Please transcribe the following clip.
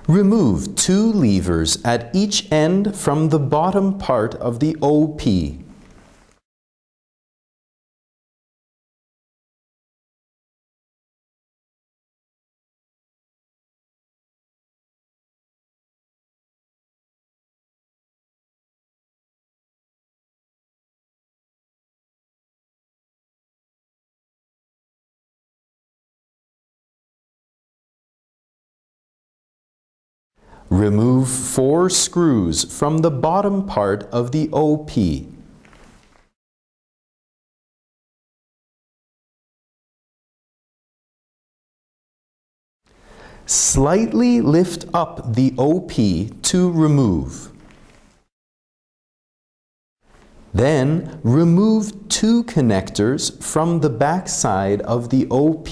Remove 2 levers at each end from the bottom part of the OP. Remove 4 screws from the bottom part of the OP. Slightly lift up the OP to remove. Then remove 2 connectors from the back side of the OP.